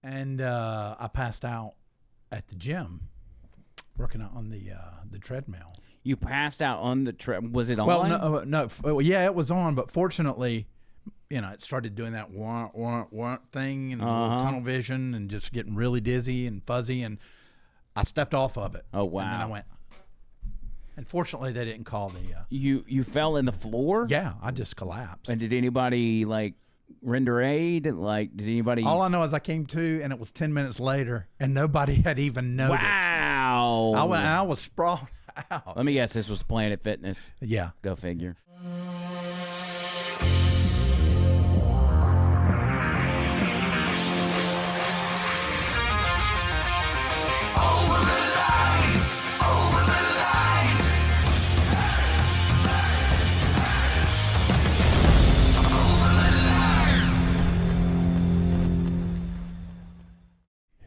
And I passed out at the gym, working out on the treadmill. You passed out on the treadmill. Was it on? Well, no, yeah, it was on, but fortunately, it started doing that want thing and tunnel vision and just getting really dizzy and fuzzy, and I stepped off of it. Oh, wow. And then I went. And fortunately, they didn't call the... You fell in the floor? Yeah, I just collapsed. And did anybody, render aid? Did anybody... All I know is I came to, and it was 10 minutes later, and nobody had even noticed. Wow. I was sprawled out. Let me guess, this was Planet Fitness. Yeah. Go figure.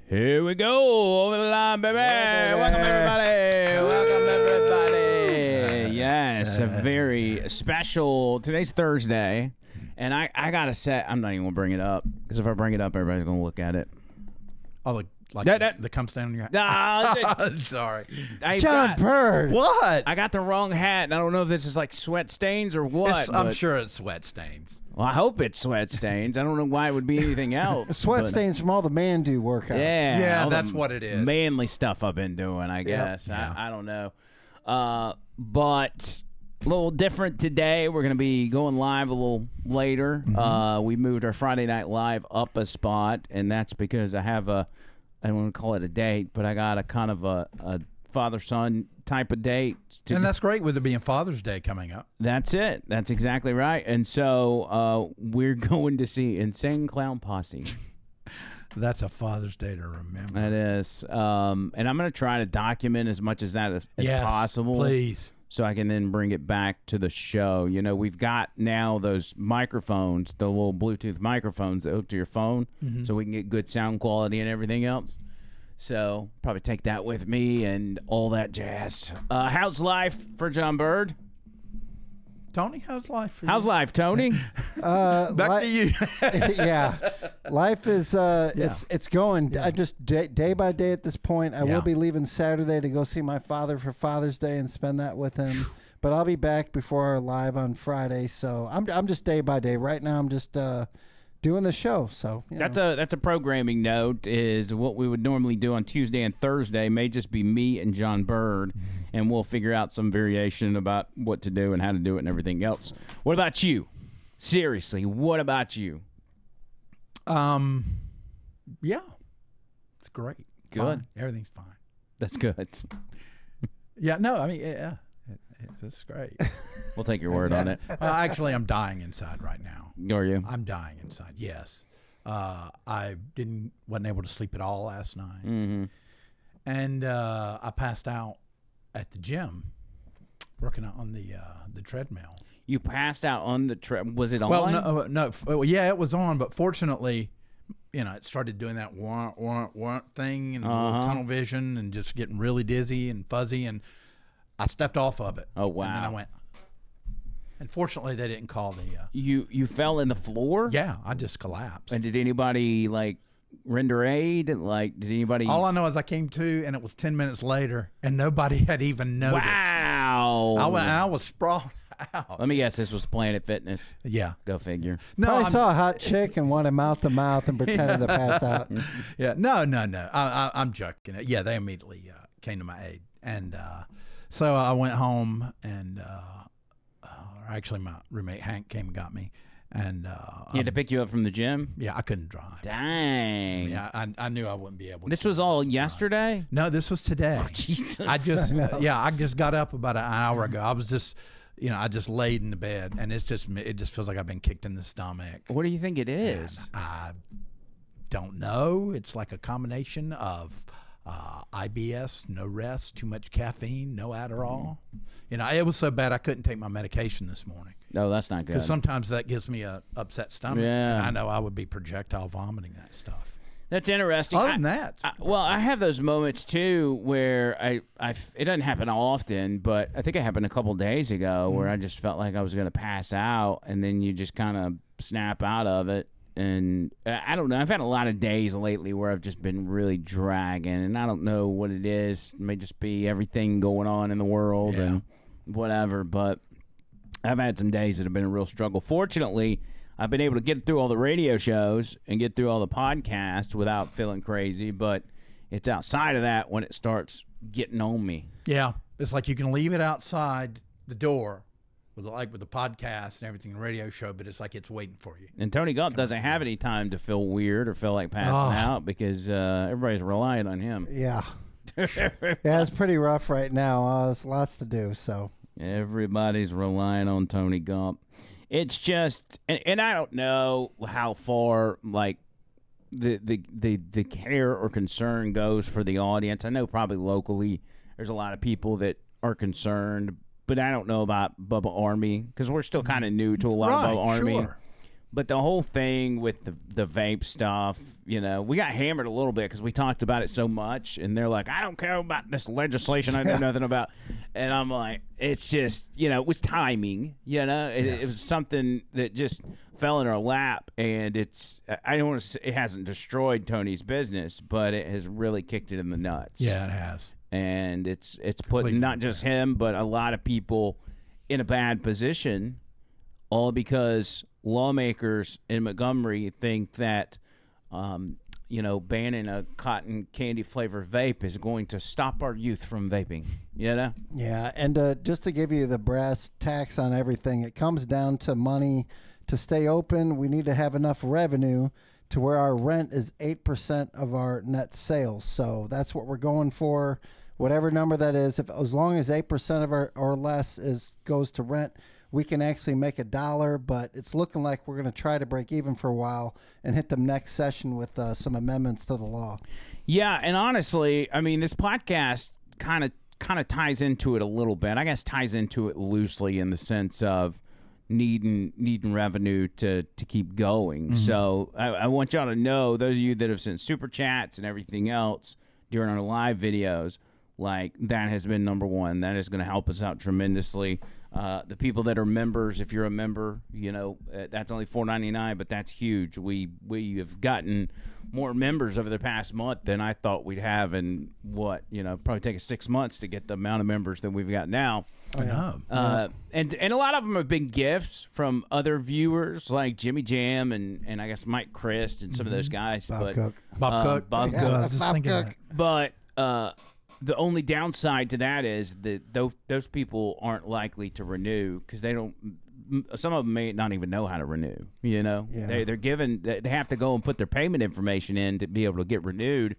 Here we go, over the line, baby. Welcome, everybody. Welcome, everybody. Yes, a very special. Today's Thursday, and I got to say, I'm not even going to bring it up, because if I bring it up, everybody's going to look at it. Oh, the cum stand on your hat? Nah, sorry. John Bird. What? I got the wrong hat, and I don't know if this is like sweat stains or what. I'm sure it's sweat stains. Well, I hope it's sweat stains. I don't know why it would be anything else. Sweat stains from all the man-do workouts. Yeah, that's what it is. Manly stuff I've been doing, I guess. Yeah. I don't know. But a little different today. We're going to be going live a little later. We moved our Friday Night Live up a spot, and that's because I have I don't want to call it a date, but I got a kind of a father-son type of date. And that's great with it being Father's Day coming up. That's it. That's exactly right. And so we're going to see Insane Clown Posse. That's a Father's Day to remember. It is. And I'm going to try to document as much as that as possible. Please. So I can then bring it back to the show. We've got now those microphones, the little Bluetooth microphones that hook to your phone, so we can get good sound quality and everything else. So probably take that with me and all that jazz. How's life for John Bird? Tony, how's life for you? How's life, Tony? Back to you. Yeah, life is it's going. Yeah. I just day by day at this point. I will be leaving Saturday to go see my father for Father's Day and spend that with him. But I'll be back before our live on Friday. So I'm just day by day. Right now I'm just doing the show. So that's a programming note. Is what we would normally do on Tuesday and Thursday may just be me and John Bird, and we'll figure out some variation about what to do and how to do it and everything else. What about you? Seriously, what about you? Yeah, it's great. Good. Fine. Everything's fine. That's good. Yeah, no, I mean, yeah, it's great. We'll take your word on it. Actually, I'm dying inside right now. Are you? I'm dying inside. Yes, I wasn't able to sleep at all last night, and I passed out at the gym, working out on the treadmill. You passed out on the treadmill. Was it on? Well, no, yeah, it was on, but fortunately, it started doing that want thing and tunnel vision and just getting really dizzy and fuzzy, and I stepped off of it. Oh, wow. And then I went. And fortunately, they didn't call the... You fell in the floor? Yeah, I just collapsed. And did anybody, render aid? Did anybody... All I know is I came to, and it was 10 minutes later, and nobody had even noticed. Wow. I was sprawled out. Let me guess, this was Planet Fitness. Yeah. Go figure. No, I saw a hot chick and wanted mouth to mouth and pretended to pass out. Yeah, no. I'm joking. Yeah, they immediately came to my aid. And so I went home, and actually my roommate Hank came and got me. And he had to pick you up from the gym? Yeah, I couldn't drive. Dang. Yeah, I knew I wouldn't be able to. This was all yesterday? No, this was today. Oh, Jesus. I just got up about an hour ago. I was just, I just laid in the bed, and it just feels like I've been kicked in the stomach. What do you think it is? And I don't know. It's like a combination of IBS, no rest, too much caffeine, no Adderall. It was so bad I couldn't take my medication this morning. No, that's not good. Because sometimes that gives me a upset stomach. Yeah. And I know I would be projectile vomiting that stuff. That's interesting. Other than that, I have those moments too where it doesn't happen often, but I think it happened a couple days ago where I just felt like I was going to pass out, and then you just kind of snap out of it, And I don't know. I've had a lot of days lately where I've just been really dragging, and I don't know what it is. It may just be everything going on in the world and whatever, but I've had some days that have been a real struggle. Fortunately, I've been able to get through all the radio shows and get through all the podcasts without feeling crazy, but it's outside of that when it starts getting on me. Yeah. It's like you can leave it outside the door with the podcast and everything, the radio show, but it's like it's waiting for you. And Tony Gump doesn't have any time to feel weird or feel like passing out because everybody's relying on him. Yeah. Yeah, it's pretty rough right now. There's lots to do, so. Everybody's relying on Tony Gump. It's just, and I don't know how far, like, the care or concern goes for the audience. I know probably locally there's a lot of people that are concerned, but I don't know about Bubba Army because we're still kind of new to a lot of Bubba Army. Sure. But the whole thing with the vape stuff, you know, we got hammered a little bit because we talked about it so much, and they're like, I don't care about this legislation I know nothing about. And I'm like, it's just, you know, it was timing, you know. It was something that just fell in our lap, and I don't want to say it hasn't destroyed Tony's business, but it has really kicked it in the nuts. Yeah, it has. And it's putting not just him, but a lot of people in a bad position, all because lawmakers in Montgomery think that, you know, banning a cotton candy flavored vape is going to stop our youth from vaping, you know? Yeah, and just to give you the brass tacks on everything, it comes down to money. To stay open, we need to have enough revenue to where our rent is 8% of our net sales. So that's what we're going for. Whatever number that is, as long as 8% of our or less goes to rent, we can actually make $1, but it's looking like we're going to try to break even for a while and hit the next session with some amendments to the law. Yeah, and honestly, I mean, this podcast kind of ties into it a little bit. I guess ties into it loosely in the sense of needing revenue to keep going. Mm-hmm. So I want y'all to know, those of you that have sent super chats and everything else during our live videos, like that has been number one. That is going to help us out tremendously. The people that are members, if you're a member, you know, that's only $4.99, but that's huge. We have gotten more members over the past month than I thought we'd have in probably take us 6 months to get the amount of members that we've got now. I know. And a lot of them have been gifts from other viewers like Jimmy Jam and I guess Mike Christ and some of those guys. Bob Cook. Bob Cook. Yeah, I was just thinking that. But the only downside to that is that those people aren't likely to renew because they don't. Some of them may not even know how to renew. You know, they're given. They have to go and put their payment information in to be able to get renewed,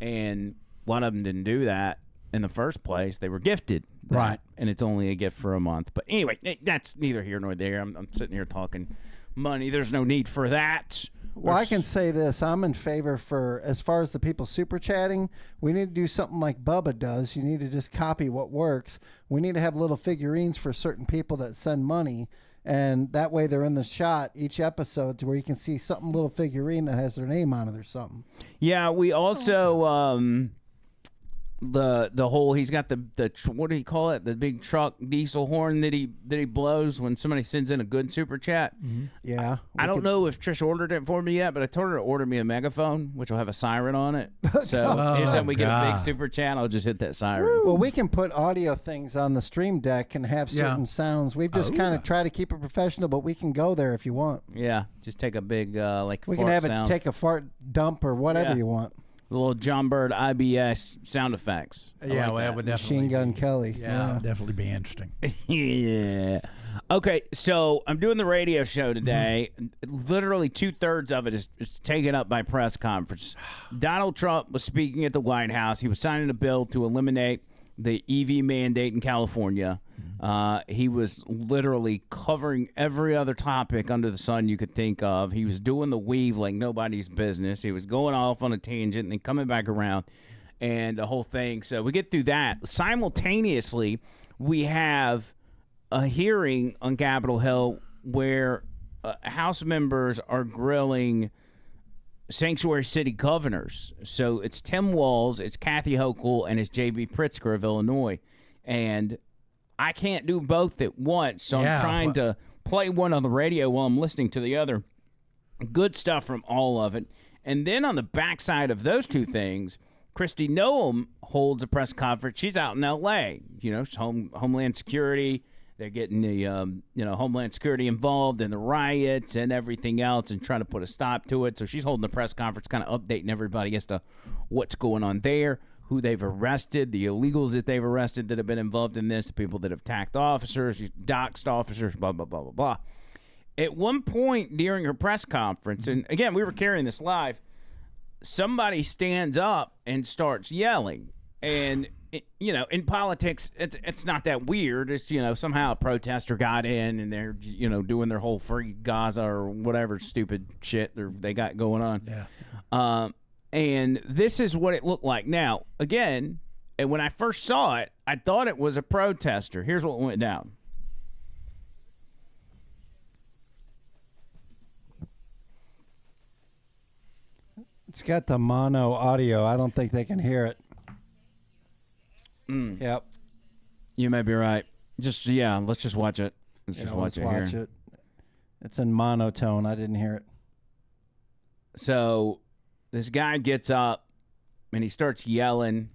and a lot of them didn't do that in the first place. They were gifted, right? And it's only a gift for a month. But anyway, that's neither here nor there. I'm sitting here talking money. There's no need for that. Well, I can say this. I'm in favor for, as far as the people super chatting, we need to do something like Bubba does. You need to just copy what works. We need to have little figurines for certain people that send money, and that way they're in the shot each episode to where you can see something, little figurine that has their name on it or something. Yeah, we also the whole, he's got the what do you call it, the big truck diesel horn that he blows when somebody sends in a good super chat. Yeah, I don't know if Trish ordered it for me yet, but I told her to order me a megaphone, which will have a siren on it. So anytime we get a big super chat, I'll just hit that siren. Well, we can put audio things on the stream deck and have certain sounds. We've just kind of tried to keep it professional, but we can go there if you want. Yeah, just take a big like we fart can have sound. it take a fart dump or whatever you want. The little John Bird IBS sound effects. Yeah, well, that would definitely Machine Gun Kelly. Yeah, definitely be interesting. Yeah. Okay, so I'm doing the radio show today. Literally 2/3 of it is taken up by press conference. Donald Trump was speaking at the White House. He was signing a bill to eliminate the EV mandate in California. He was literally covering every other topic under the sun you could think of. He was doing the weave like nobody's business. He was going off on a tangent and then coming back around and the whole thing. So we get through that. Simultaneously, we have a hearing on Capitol Hill where House members are grilling sanctuary city governors. So it's Tim Walz, it's Kathy Hochul, and it's J.B. Pritzker of Illinois. And I can't do both at once, so I'm trying to play one on the radio while I'm listening to the other. Good stuff from all of it. And then on the backside of those two things, Kristi Noem holds a press conference. She's out in L.A., Homeland Security. They're getting the, Homeland Security involved in the riots and everything else and trying to put a stop to it. So she's holding a press conference, kind of updating everybody as to what's going on there, who they've arrested, the illegals that they've arrested that have been involved in this, the people that have attacked officers, doxed officers, blah, blah, blah, blah, blah. At one point during her press conference, and again, we were carrying this live, somebody stands up and starts yelling. And in politics, it's not that weird. It's, somehow a protester got in and they're, doing their whole free Gaza or whatever stupid shit they got going on. Yeah. And this is what it looked like. Now, again, and when I first saw it, I thought it was a protester. Here's what went down. It's got the mono audio. I don't think they can hear it. Yep. You may be right. Let's just watch it. Let's watch it. It's in monotone. I didn't hear it. So this guy gets up and he starts yelling.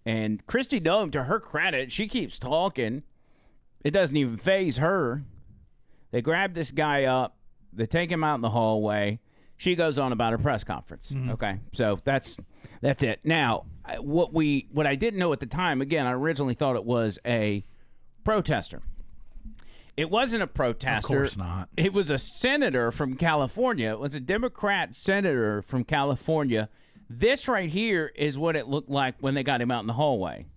And Kristi Noem, to her credit, she keeps talking. It doesn't even faze her. They grab this guy up. They take him out in the hallway. She goes on about her press conference. Mm-hmm. Okay, so that's it. Now, what I didn't know at the time, again, I originally thought it was a protester. It wasn't a protester. Of course not. It was a senator from California. It was a Democrat senator from California. This right here is what it looked like when they got him out in the hallway.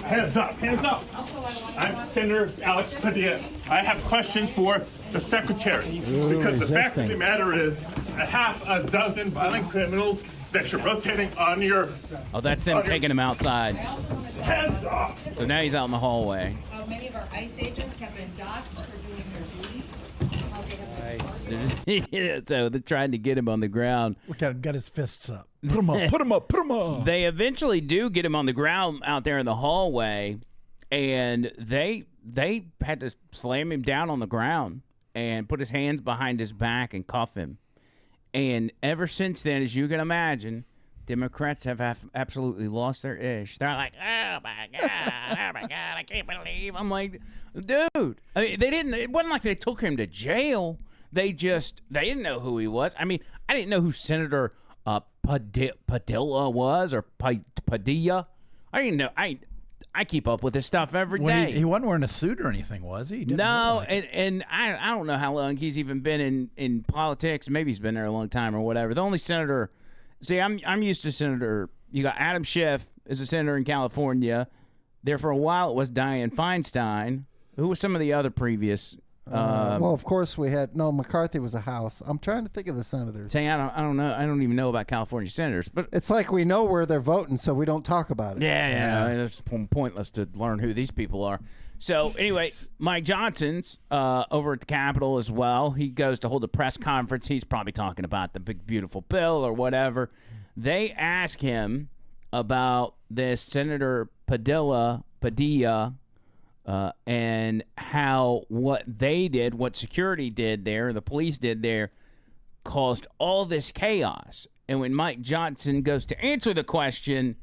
Hands up, hands up. I'm Senator Alex Padilla. I have questions for the secretary. Because the fact of the matter is, a half a dozen violent criminals that you're rotating on your... Oh, that's them taking him outside. Hands off. So now he's out in the hallway. Many of our ICE agents have been doxxed for doing their duty. So they're trying to get him on the ground. Got his fists up. Put him up, put him up, put him up. They eventually do get him on the ground out there in the hallway, and they had to slam him down on the ground and put his hands behind his back and cuff him. And ever since then, as you can imagine, Democrats have absolutely lost their ish. They're like, oh my God, I can't believe. I'm like, dude. I mean, it wasn't like they took him to jail. They didn't know who he was. I mean, I didn't know who Senator Padilla was, or Padilla. I didn't know. I keep up with this stuff every day. He wasn't wearing a suit or anything, was he? No, and I don't know how long he's even been in politics. Maybe he's been there a long time or whatever. The only senator, see, I'm used to senator. You got Adam Schiff is a senator in California. There for a while it was Dianne Feinstein. Who was some of the other previous? Well, of course we had McCarthy was a House. I'm trying to think of the senators. Say, I don't know. I don't even know about California senators, but it's like we know where they're voting, so we don't talk about it. Yeah. It's pointless to learn who these people are. So anyway, Mike Johnson's over at the Capitol as well. He goes to hold a press conference. He's probably talking about the big beautiful bill or whatever. They ask him about this Senator Padilla. And how what they did, what security did there, the police did there, caused all this chaos. And when Mike Johnson goes to answer the question,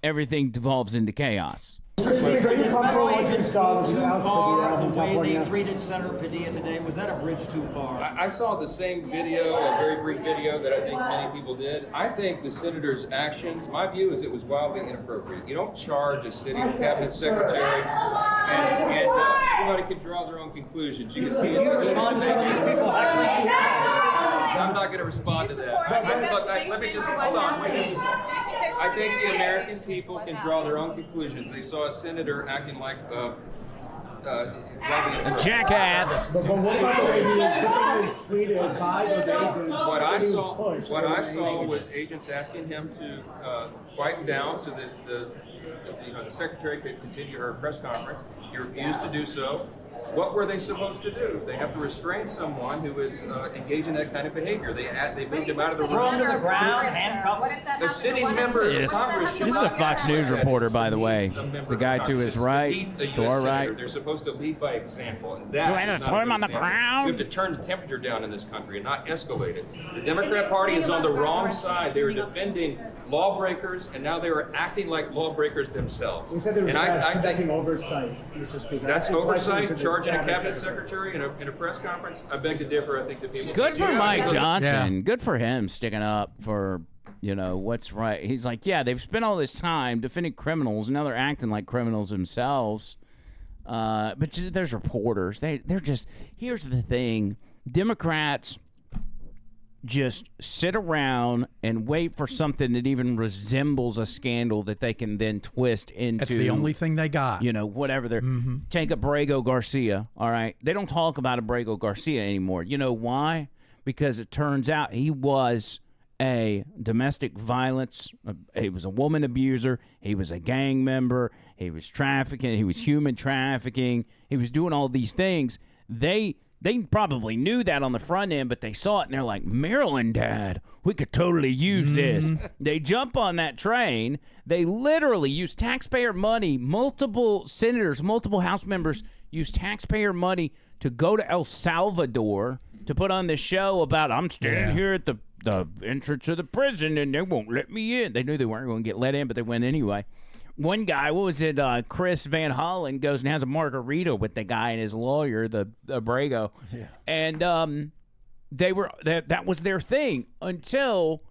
everything devolves into chaos. Federal agents too far the way they treated Senator Padilla today? Was that a bridge too far? I saw the same video, a very brief video that I think many people did. I think the senator's actions, my view is it was wildly inappropriate. You don't charge a sitting cabinet secretary, and everybody can draw their own conclusions. You can see it. You respond to some of these people heckling? I'm not going to respond to that. Let me just hold on. Wait just a second. I think the American people can draw their own conclusions. They saw a senator acting like a jackass. What I saw was agents asking him to quieten down so that the secretary could continue her press conference. He refused to do so. what were they supposed to do? They have to restrain someone who is engaged in that kind of behavior. They moved him out of the Throw him to room. the ground, handcuff him. The sitting member of Congress should This is a not Fox act News like that. reporter, by the way. A member The of guy to Congress. his It's right, beneath a to US our right. senator. They're supposed to lead by example, and Do I that have is to not throw a him good on the example. ground? You have to turn the temperature down in this country and not escalate it. The Democrat Party is on the wrong side. They are defending lawbreakers, and now they are acting like lawbreakers themselves. We said they were And I conducting think oversight, Mr. Speaker. that's Asking questions oversight, to the charging a cabinet secretary. secretary in a press conference. I beg to differ. I think the people. Good for Mike Johnson. Yeah. Good for him sticking up for, what's right. He's like, yeah, they've spent all this time defending criminals. Now they're acting like criminals themselves. But there's reporters. They're just, here's the thing. Democrats just sit around and wait for something that even resembles a scandal that they can then twist into. That's the only thing they got. Whatever they're take Abrego Garcia. All right, they don't talk about Abrego Garcia anymore. You know why? Because it turns out he was a domestic violence. He was a woman abuser. He was a gang member. He was trafficking. He was human trafficking. He was doing all these things. They probably knew that on the front end, but they saw it and they're like, Maryland, Dad, we could totally use this. They jump on that train. They literally use taxpayer money. Multiple senators, multiple House members use taxpayer money to go to El Salvador to put on this show about, I'm standing here at the entrance of the prison and they won't let me in. They knew they weren't going to get let in, but they went anyway. One guy, what was it? Chris Van Hollen goes and has a margarita with the guy and his lawyer, the Abrego, and that was their thing until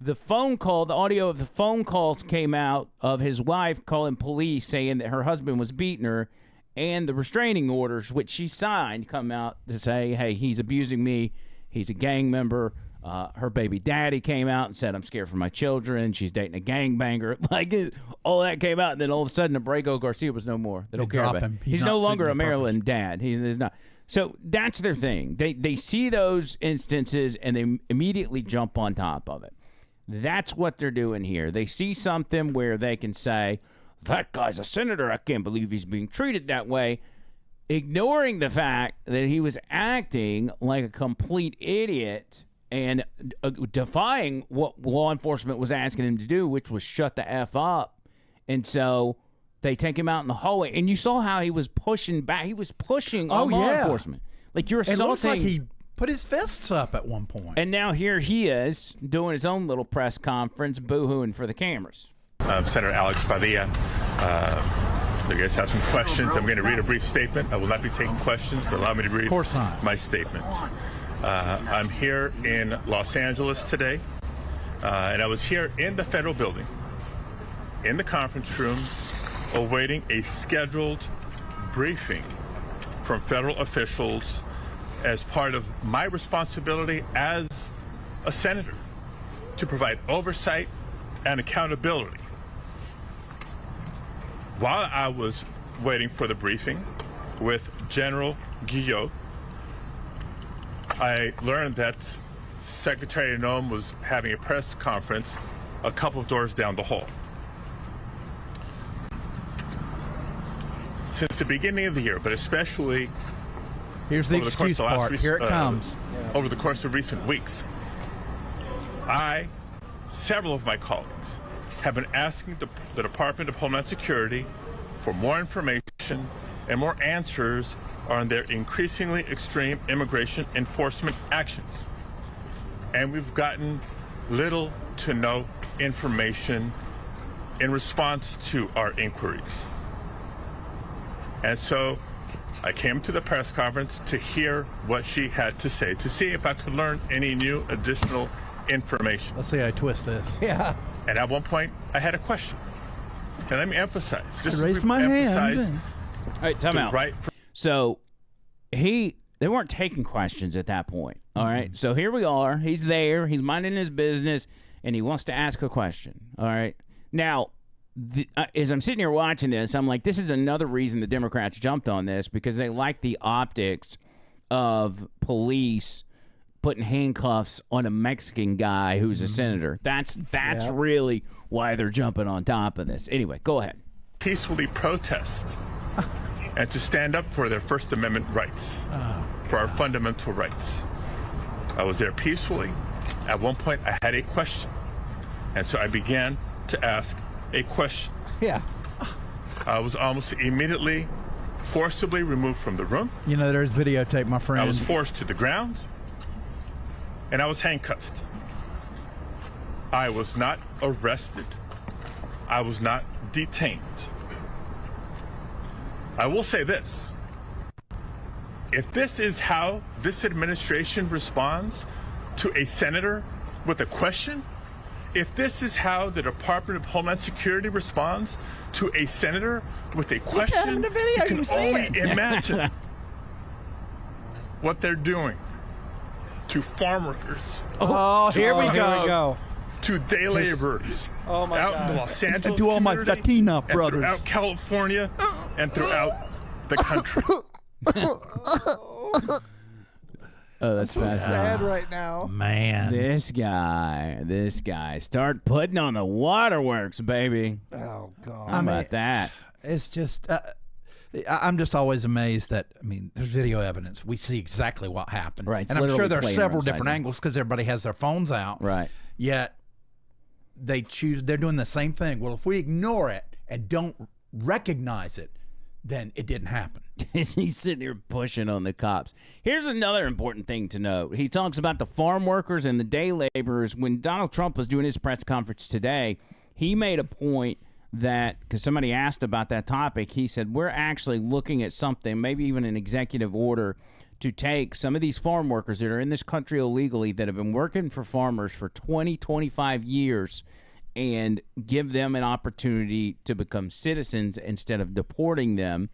the phone call, the audio of the phone calls came out of his wife calling police saying that her husband was beating her, and the restraining orders, which she signed, come out to say, hey, he's abusing me, he's a gang member. Her baby daddy came out and said, I'm scared for my children. She's dating a gangbanger. All that came out, and then all of a sudden, Abrego Garcia was no more. They don't care about him. He's no longer a Maryland dad. He's not. So that's their thing. They see those instances, and they immediately jump on top of it. That's what they're doing here. They see something where they can say, that guy's a senator. I can't believe he's being treated that way. Ignoring the fact that he was acting like a complete idiot and defying what law enforcement was asking him to do, which was shut the F up. And so they take him out in the hallway. And you saw how he was pushing back. He was pushing on law enforcement. Like, you're assaulting. It looks like he put his fists up at one point. And now here he is doing his own little press conference, boo-hooing for the cameras. Senator Alex Padilla. You guys have some questions. I'm going to read a brief statement. I will not be taking questions, but allow me to read my statement. I'm here in Los Angeles today, and I was here in the federal building, in the conference room, awaiting a scheduled briefing from federal officials as part of my responsibility as a senator to provide oversight and accountability. While I was waiting for the briefing with General Guillot, I learned that Secretary Noem was having a press conference a couple of doors down the hall. Since the beginning of the year, but especially here's the excuse part. Here it comes. Over the course of recent weeks, several of my colleagues, have been asking the Department of Homeland Security for more information and more answers on their increasingly extreme immigration enforcement actions. And we've gotten little to no information in response to our inquiries. And so I came to the press conference to hear what she had to say, to see if I could learn any new additional information. Let's see how I twist this. Yeah. And at one point, I had a question. And let me emphasize. I raised my hand. All right, time out. So they weren't taking questions at that point. All right. So here we are. He's there. He's minding his business, and he wants to ask a question. All right. Now, as I'm sitting here watching this, I'm like, this is another reason the Democrats jumped on this, because they like the optics of police putting handcuffs on a Mexican guy who's a senator. That's really why they're jumping on top of this. Anyway, go ahead. Peacefully protest and to stand up for their First Amendment rights, for our fundamental rights. I was there peacefully. At one point, I had a question, and so I began to ask a question. Yeah. I was almost immediately forcibly removed from the room. You know, there's videotape, my friend. I was forced to the ground, and I was handcuffed. I was not arrested. I was not detained. I will say this. If this is how this administration responds to a senator with a question, if this is how the Department of Homeland Security responds to a senator with a question, the video, you can only imagine what they're doing to farm workers, Oh, here we go. to day laborers out in the Los Angeles And to all my community, Latina and brothers. throughout California, and throughout the country. Oh, that's fascinating. Sad right now. Man. This guy. Start putting on the waterworks, baby. Oh God. How about that? It's just, I'm just always amazed that, I mean, there's video evidence. We see exactly what happened. Right, it's And I'm sure literally there are playing several upside different down. angles because everybody has their phones out. Right. Yet they're doing the same thing. Well, if we ignore it and don't recognize it, then it didn't happen. He's sitting here pushing on the cops. Here's another important thing to note. He talks about the farm workers and the day laborers. When Donald Trump was doing his press conference today, he made a point that, because somebody asked about that topic, he said, we're actually looking at something, maybe even an executive order, to take some of these farm workers that are in this country illegally that have been working for farmers for 20, 25 years and give them an opportunity to become citizens instead of deporting them.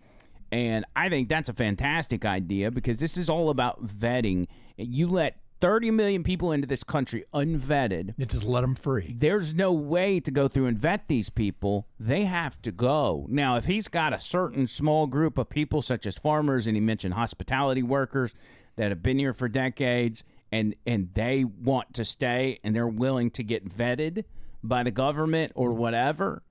And I think that's a fantastic idea because this is all about vetting. You let 30 million people into this country unvetted. You just let them free. There's no way to go through and vet these people. They have to go. Now, if he's got a certain small group of people, such as farmers, and he mentioned hospitality workers that have been here for decades, and they want to stay and they're willing to get vetted by the government or whatever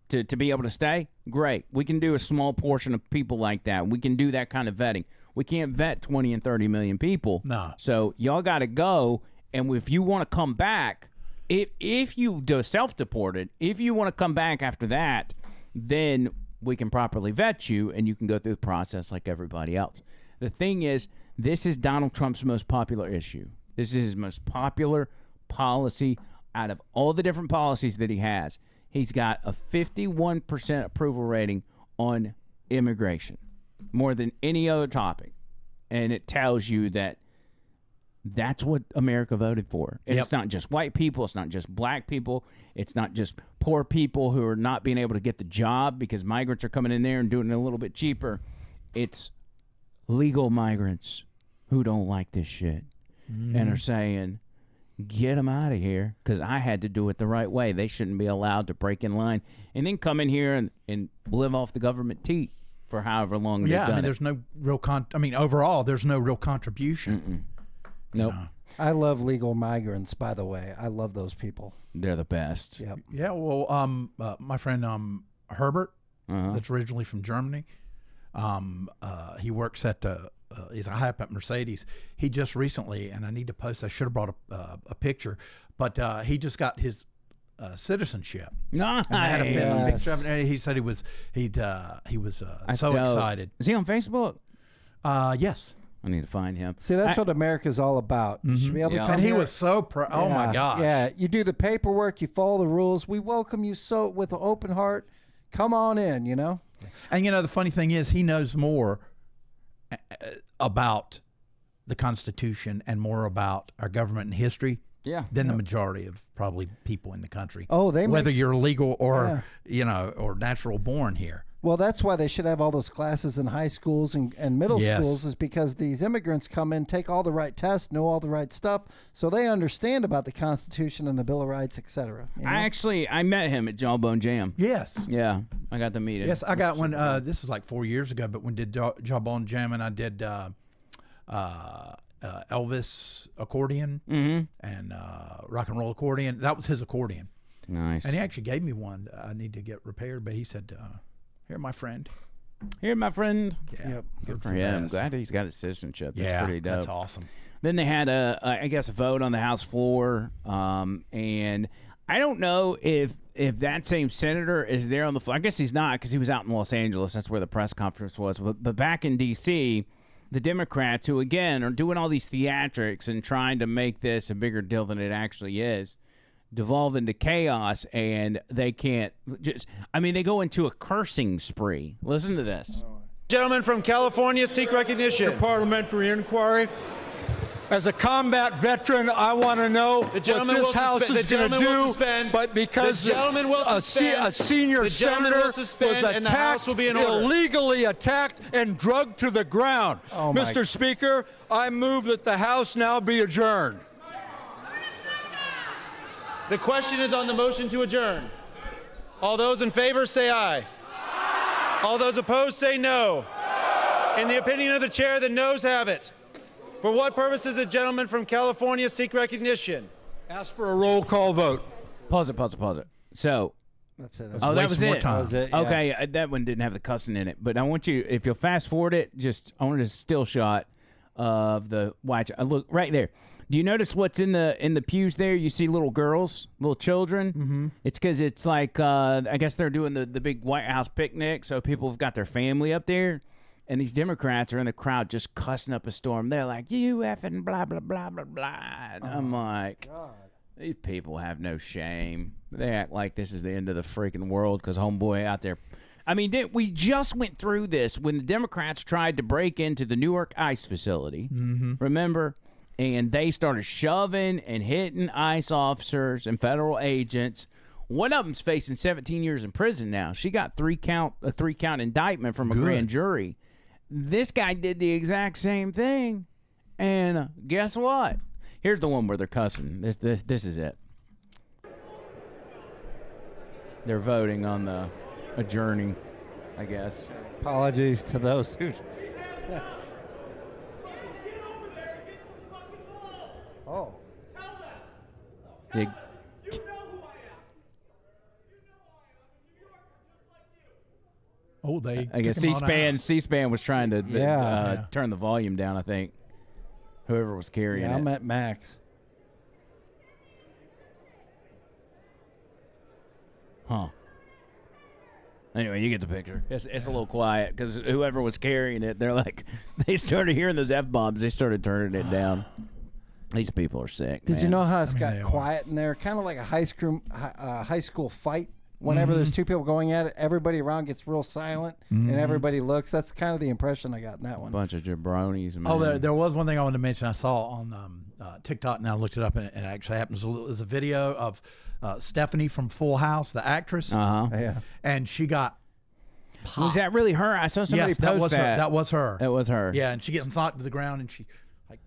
to be able to stay, great. We can do a small portion of people like that. We can do that kind of vetting. We can't vet 20 and 30 million people. No. So y'all got to go, and if you want to come back, if you do self-deported, if you want to come back after that, then we can properly vet you, and you can go through the process like everybody else. The thing is, this is Donald Trump's most popular issue. This is his most popular policy. Out of all the different policies that he has, he's got a 51% approval rating on immigration, more than any other topic. And it tells you that that's what America voted for. And It's not just white people. It's not just black people. It's not just poor people who are not being able to get the job because migrants are coming in there and doing it a little bit cheaper. It's legal migrants who don't like this shit and are saying, get them out of here because I had to do it the right way. They shouldn't be allowed to break in line and then come in here and live off the government teat for however long they've done there's no real overall, there's no real contribution. Nope. I love legal migrants, by the way. I love those people. They're the best. Yep. Yeah, well, my friend Herbert, that's originally from Germany, he works at he's a high up at Mercedes. He just recently, and I need to post, I should have brought a picture, but he just got his citizenship. Nice. And they had a picture of it, and he said he was so dope. excited. Is he on Facebook? Yes. I need to find him. See, that's what America's all about. You should be able to come And he here. was so proud. Oh my gosh. Yeah, you do the paperwork, you follow the rules. We welcome you so with an open heart. Come on in, you know. And the funny thing is, he knows more about the Constitution and more about our government and history than the majority of probably people in the country. Oh, whether you're legal or or natural born here. Well, that's why they should have all those classes in high schools and middle schools, is because these immigrants come in, take all the right tests, know all the right stuff, so they understand about the Constitution and the Bill of Rights, etc. I met him at Jawbone Jam. Yes. Yeah, I got to meet him. Yes, I got one. This is like 4 years ago, but when did Jawbone Jam, and I did Elvis accordion and rock and roll accordion. That was his accordion. Nice. And he actually gave me one. I need to get repaired, but he said, "Here, my friend, Here, my friend. Yeah. Yep. Good for him. Glad he's got his citizenship. That's pretty dope. That's awesome. Then they had I guess, a vote on the House floor, and I don't know if that same senator is there on the floor. I guess he's not because he was out in Los Angeles. That's where the press conference was. But back in D.C., the Democrats, who again are doing all these theatrics and trying to make this a bigger deal than it actually is, devolve into chaos, and they can't just. I mean, they go into a cursing spree. Listen to this. Gentlemen from California, seek recognition. Parliamentary inquiry. As a combat veteran, I want to know what this House is going to do. But because a senior senator was attacked, illegally attacked, and drugged to the ground. Mr. Speaker, I move that the House now be adjourned. The question is on the motion to adjourn. All those in favor say aye. All those opposed say no. In the opinion of the chair, the noes have it. For what purpose does the gentleman from California seek recognition? Ask for a roll call vote. Pause it. So, That's it. that was it. That was it, yeah. Okay, that one didn't have the cussing in it. But I want you, if you'll fast forward it, I want a still shot of the white. Look right there. Do you notice what's in the pews there? You see little girls, little children. Mm-hmm. It's because it's like I guess they're doing the big White House picnic, so people have got their family up there. And these Democrats are in the crowd just cussing up a storm. They're like, you effing blah, blah, blah, blah, blah. And I'm like, God. These people have no shame. They act like this is the end of the freaking world because homeboy out there. I mean, we just went through this when the Democrats tried to break into the Newark ICE facility. Mm-hmm. Remember? And they started shoving and hitting ICE officers and federal agents. One of them's facing 17 years in prison now. She got a three-count indictment from a grand jury. This guy did the exact same thing, and guess what? Here's the one where they're cussing. This is it. They're voting on the adjourning, I guess. Apologies to those who. Oh. I guess C-SPAN was trying to turn the volume down, I think. Whoever was carrying it. I'm at max. Huh. Anyway, you get the picture. It's a little quiet because whoever was carrying it, they started hearing those F-bombs. They started turning it down. These people are sick. Did you know how it's got quiet in there? Kind of like a high school fight. Whenever there's two people going at it, everybody around gets real silent and everybody looks. That's kind of the impression I got in that one. Bunch of jabronis. Man. Oh, there was one thing I wanted to mention. I saw on TikTok, and I looked it up, and it actually happens. There's a video of Stephanie from Full House, the actress. Yeah. And she got popped. Was that really her? I saw somebody post that. That was her. That was her. Yeah, and she gets knocked to the ground, and she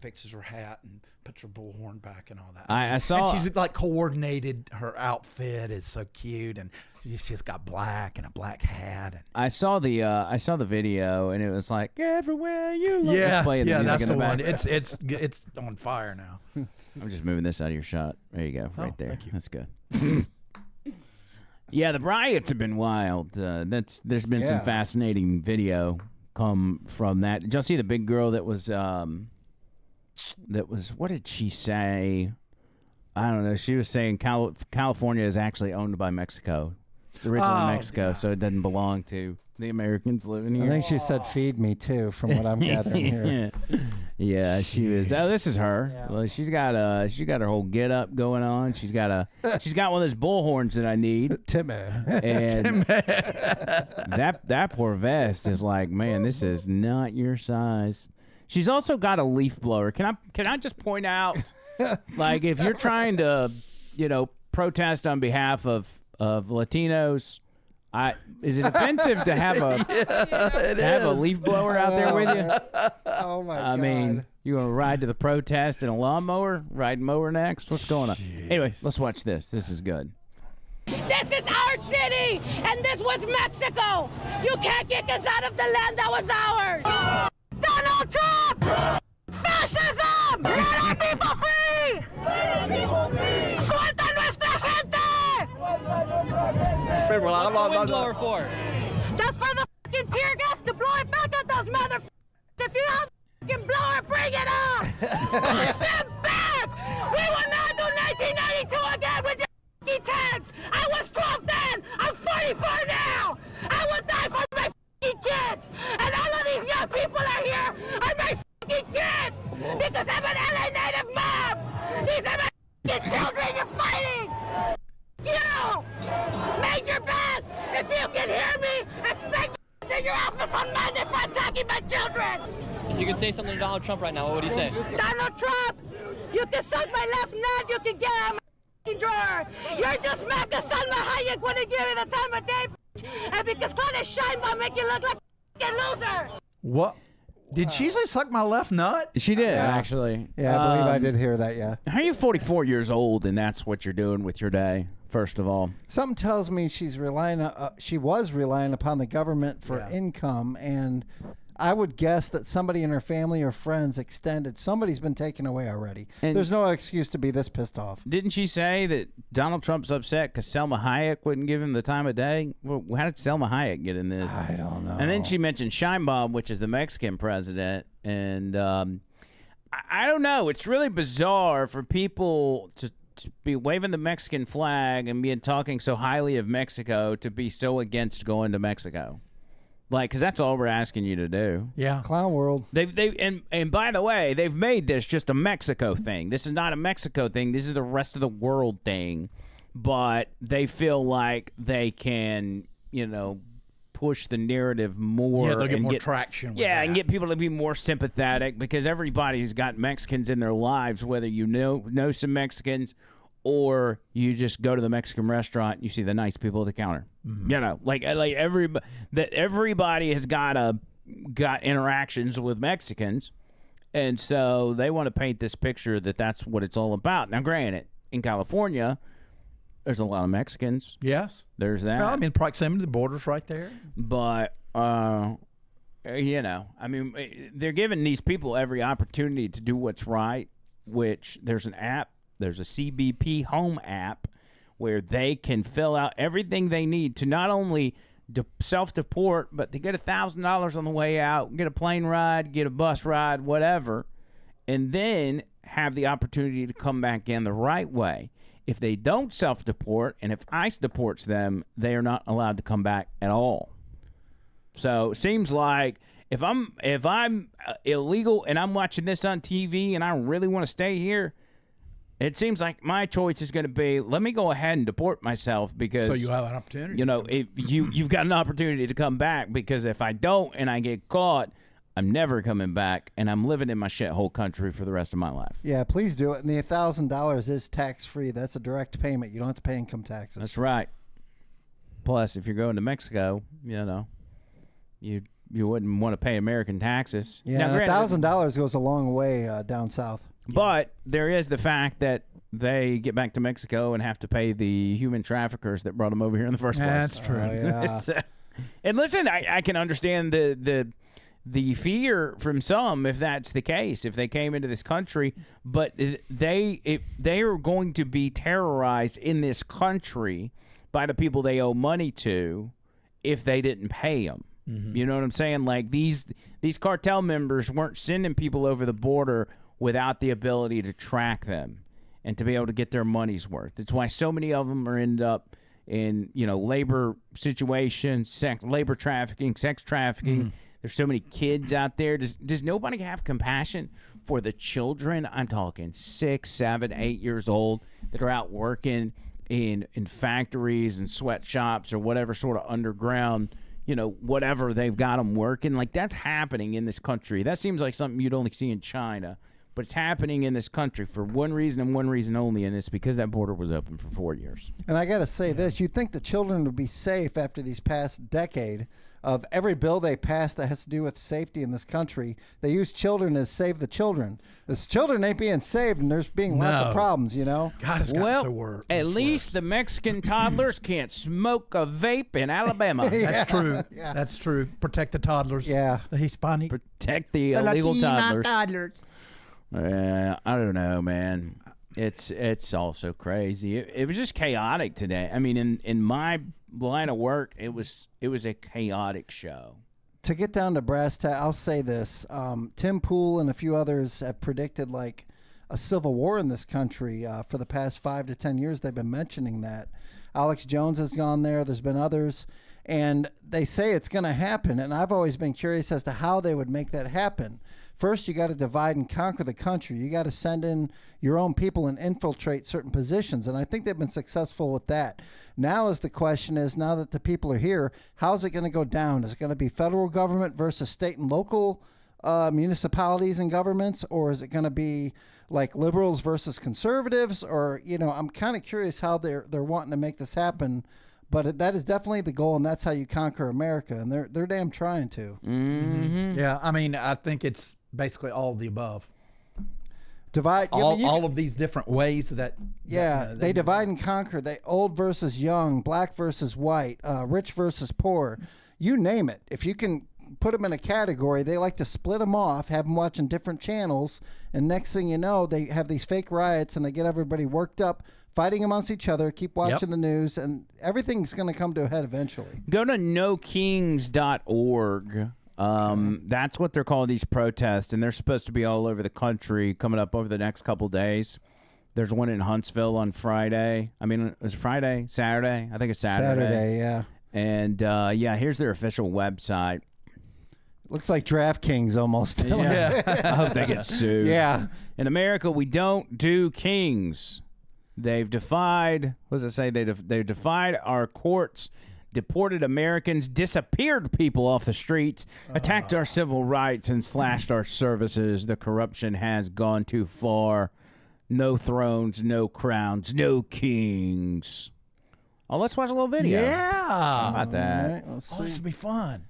fixes her hat and puts her bullhorn back and all that. I saw. And she's coordinated her outfit. Is so cute, and she's got black and a black hat. And I saw the video, and it was like everywhere you look. Yeah, playing the music that's in the back. one. It's on fire now. I'm just moving this out of your shot. There you go, right there. Thank you. That's good. Yeah, the riots have been wild. There's been some fascinating video come from that. Did y'all see the big girl that was what did she say? I don't know. She was saying California is actually owned by Mexico. It's originally Mexico, so it doesn't belong to the Americans living here. I think she said feed me too, from what I'm gathering here. Yeah, she was. Oh, this is her. Yeah. Well, she's got her whole get up going on. She's got one of those bullhorns that I need. Timmy. And that poor vest is like, man, this is not your size. She's also got a leaf blower. Can I just point out, like, if you're trying to, protest on behalf of Latinos, is it offensive to have a leaf blower out there with you? Oh my God! I mean, you want to ride to the protest in a lawnmower? Ride mower next? What's going on? Anyway, let's watch this. This is good. This is our city, and this was Mexico. You can't kick us out of the land that was ours. Donald Trump! Fascism! Let our people free! Let our people free! Suelta nuestra gente! What's the windblower for? Just for the fucking tear gas to blow it back at those motherfuckers. If you have a fucking blower, bring it on. Push them back. We will not do 1992 again with your fucking tanks. I was 12 then. I'm 44 now. I will die for my fucking kids. And all of these young people are here are my fucking kids. Because I'm an LA native mom. These are my fucking children you're fighting. You! Major Bass, if you can hear me, expect me in your office on Monday for attacking my children! If you could say something to Donald Trump right now, what would you say? Donald Trump, you can suck my left nut, you can get out of my f***ing drawer! You're just mad because Salma Hayek wouldn't give you the time of day, bitch. And because Claudia Sheinbaum make you look like a f***ing loser! What? Did she say suck my left nut? She did, actually. Yeah, I believe I did hear that, yeah. How are you 44 years old and that's what you're doing with your day, first of all? Something tells me she's relying. She was relying upon the government for income, and I would guess that somebody in her family or friends extended. Somebody's been taken away already. And there's no excuse to be this pissed off. Didn't she say that Donald Trump's upset because Selma Hayek wouldn't give him the time of day? Well, how did Selma Hayek get in this? I don't know. And then she mentioned Sheinbaum, which is the Mexican president, and I don't know. It's really bizarre for people to be waving the Mexican flag and being talking so highly of Mexico to be so against going to Mexico. Like, because that's all we're asking you to do. Yeah. Clown world. And by the way, they've made this just a Mexico thing. This is not a Mexico thing. This is the rest of the world thing. But they feel like they can, push the narrative more. Yeah, they'll get more traction with that. And get people to be more sympathetic because everybody's got Mexicans in their lives, whether you know some Mexicans or you just go to the Mexican restaurant and you see the nice people at the counter. Mm-hmm. Like everybody has got interactions with Mexicans, and so they want to paint this picture that that's what it's all about. Now, granted, in California, there's a lot of Mexicans. Yes, there's that. Well, I mean, proximity to the border's right there. But they're giving these people every opportunity to do what's right. Which there's an app. There's a CBP home app where they can fill out everything they need to not only self-deport, but to get $1,000 on the way out, get a plane ride, get a bus ride, whatever, and then have the opportunity to come back in the right way. If they don't self-deport, and if ICE deports them, they are not allowed to come back at all. So it seems like if I'm illegal and I'm watching this on TV and I really want to stay here, it seems like my choice is going to be, let me go ahead and deport myself because... So you have an opportunity. You've got an opportunity to come back because if I don't and I get caught, I'm never coming back and I'm living in my shithole country for the rest of my life. Yeah, please do it. And the $1,000 is tax-free. That's a direct payment. You don't have to pay income taxes. That's right. Plus, if you're going to Mexico, you wouldn't want to pay American taxes. Yeah, now, $1,000 goes a long way down south. But there is the fact that they get back to Mexico and have to pay the human traffickers that brought them over here in the first place. That's true. Yeah. And listen, I can understand the fear from some if that's the case, if they came into this country. But they are going to be terrorized in this country by the people they owe money to if they didn't pay them. Mm-hmm. You know what I'm saying? Like these cartel members weren't sending people over the border without the ability to track them and to be able to get their money's worth. That's why so many of them end up in, labor situations, labor trafficking, sex trafficking. Mm. There's so many kids out there. Does nobody have compassion for the children? I'm talking 6, 7, 8 years old that are out working in factories and sweatshops or whatever sort of underground, whatever they've got them working. Like, that's happening in this country. That seems like something you'd only see in China. But it's happening in this country for one reason and one reason only, and it's because that border was open for 4 years. And I got to say this. You'd think the children would be safe after these past decade of every bill they pass that has to do with safety in this country. They use children as save the children. The children ain't being saved, and there's being lots of problems, God has got so worse. At least the Mexican toddlers can't smoke a vape in Alabama. That's true. Yeah. That's true. Protect the toddlers. Yeah. The Hispanic. Protect the illegal toddlers. I don't know, man. It's all so crazy. It was just chaotic today. I mean, in my line of work, it was a chaotic show. to get down to brass tacks, I'll say this. Tim Pool and a few others have predicted like a civil war in this country for the past 5 to 10 years. They've been mentioning that. Alex Jones has gone there. There's been others. And they say it's going to happen. And I've always been curious as to how they would make that happen. First, you got to divide and conquer the country. You got to send in your own people and infiltrate certain positions. And I think they've been successful with that. Now is the question is, now that the people are here, how's it going to go down? Is it going to be federal government versus state and local municipalities and governments? Or is it going to be like liberals versus conservatives? Or, you know, I'm kind of curious how they're wanting to make this happen. But that is definitely the goal, and that's how you conquer America. And they're damn trying to. Mm-hmm. Yeah, I mean, I think it's basically all of the above. Divide all of these different ways that. Yeah, they divide and conquer. They old versus young, black versus white, rich versus poor. You name it. If you can put them in a category, they like to split them off, have them watching different channels, and next thing you know, they have these fake riots and they get everybody worked up, fighting amongst each other, keep watching the news, and everything's going to come to a head eventually. Go to nokings.org. That's what they're calling these protests, and they're supposed to be all over the country coming up over the next couple days. There's one in Huntsville on Friday. I mean, it was Friday, Saturday? I think it's Saturday. Saturday, yeah. And, here's their official website. Looks like DraftKings almost. Yeah. I hope they get sued. Yeah. In America, we don't do kings. They've defied, what does it say? They've defied our courts, deported Americans, disappeared people off the streets, attacked our civil rights, and slashed our services. The corruption has gone too far. No thrones, no crowns, no kings. Oh, let's watch a little video. Yeah. How about that? Right, let's see. This will be fun.